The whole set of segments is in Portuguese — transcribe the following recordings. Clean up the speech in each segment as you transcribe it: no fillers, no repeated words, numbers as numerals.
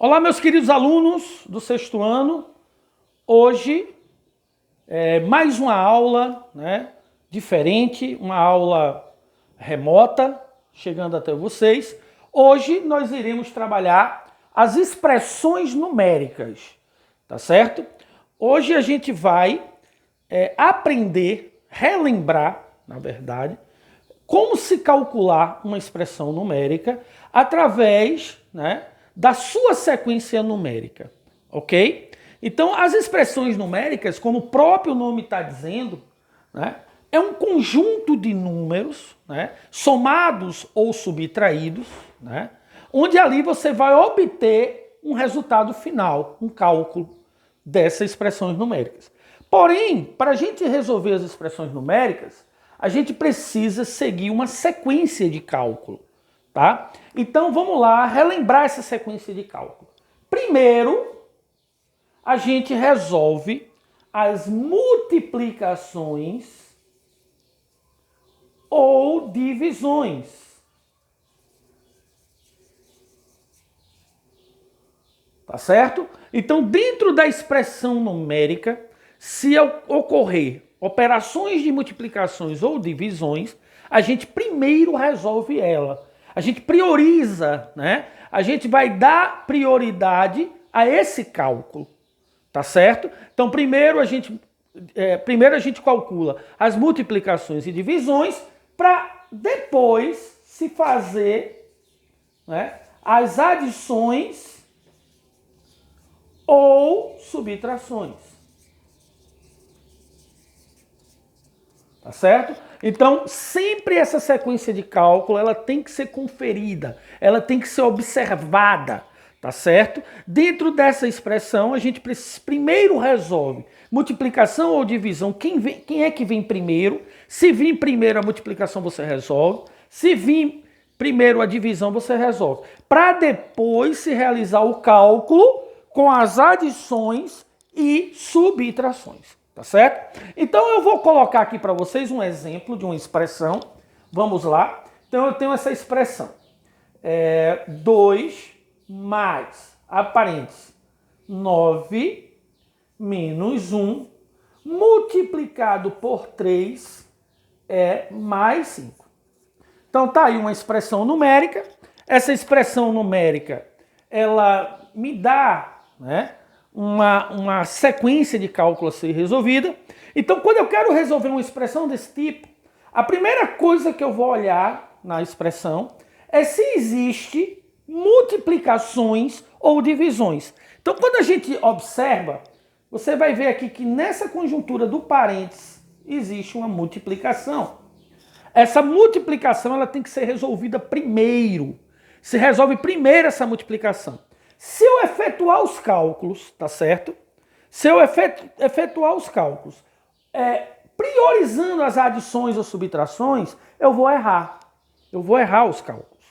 Olá, meus queridos alunos do sexto ano. Hoje mais uma aula, diferente, uma aula remota, chegando até vocês. Hoje nós iremos trabalhar as expressões numéricas, tá certo? Hoje a gente vai aprender, relembrar, na verdade, como se calcular uma expressão numérica através, da sua sequência numérica, ok? Então, as expressões numéricas, como o próprio nome está dizendo, é um conjunto de números, somados ou subtraídos, onde ali você vai obter um resultado final, um cálculo dessas expressões numéricas. Porém, para a gente resolver as expressões numéricas, a gente precisa seguir uma sequência de cálculo. Tá? Então vamos lá relembrar essa sequência de cálculo. Primeiro, a gente resolve as multiplicações ou divisões. Tá certo? Então, dentro da expressão numérica, se ocorrer operações de multiplicações ou divisões, a gente primeiro resolve ela. A gente prioriza, A gente vai dar prioridade a esse cálculo, tá certo? Então, primeiro a gente calcula as multiplicações e divisões para depois se fazer as adições ou subtrações. Tá certo? Então, sempre essa sequência de cálculo, ela tem que ser conferida, ela tem que ser observada, tá certo? Dentro dessa expressão, a gente primeiro resolve multiplicação ou divisão, quem é que vem primeiro? Se vir primeiro a multiplicação, você resolve. Se vir primeiro a divisão, você resolve. Para depois se realizar o cálculo com as adições e subtrações. Tá certo? Então eu vou colocar aqui para vocês um exemplo de uma expressão. Vamos lá. Então eu tenho essa expressão. 2 mais, parênteses, 9 menos 1 multiplicado por 3 é mais 5. Então tá aí uma expressão numérica. Essa expressão numérica, ela me dá, uma sequência de cálculo a ser resolvida. Então, quando eu quero resolver uma expressão desse tipo, a primeira coisa que eu vou olhar na expressão é se existe multiplicações ou divisões. Então, quando a gente observa, você vai ver aqui que nessa conjuntura do parênteses existe uma multiplicação. Essa multiplicação ela tem que ser resolvida primeiro. Se resolve primeiro essa multiplicação. Se eu efetuar os cálculos, tá certo? Se eu efetuar os cálculos, priorizando as adições ou subtrações, eu vou errar. Eu vou errar os cálculos,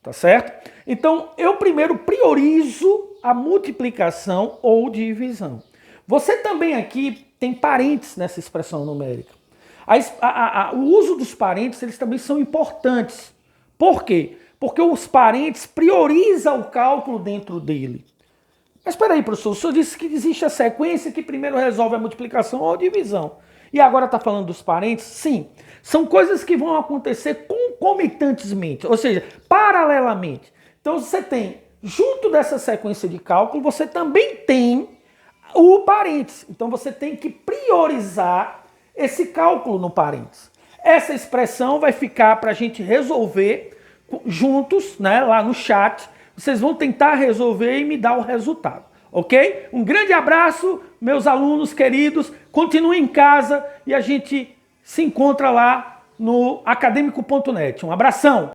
tá certo? Então, eu primeiro priorizo a multiplicação ou divisão. Você também aqui tem parênteses nessa expressão numérica. O uso dos parênteses, eles também são importantes. Por quê? Porque os parênteses priorizam o cálculo dentro dele. Mas espera aí, professor, o senhor disse que existe a sequência que primeiro resolve a multiplicação ou a divisão. E agora está falando dos parênteses? Sim. São coisas que vão acontecer concomitantemente, ou seja, paralelamente. Então você tem, junto dessa sequência de cálculo, você também tem o parênteses. Então você tem que priorizar esse cálculo no parênteses. Essa expressão vai ficar para a gente resolver juntos, lá no chat. Vocês vão tentar resolver e me dar o resultado, ok? Um grande abraço, meus alunos queridos. Continuem em casa e a gente se encontra lá no academico.net. Um abração!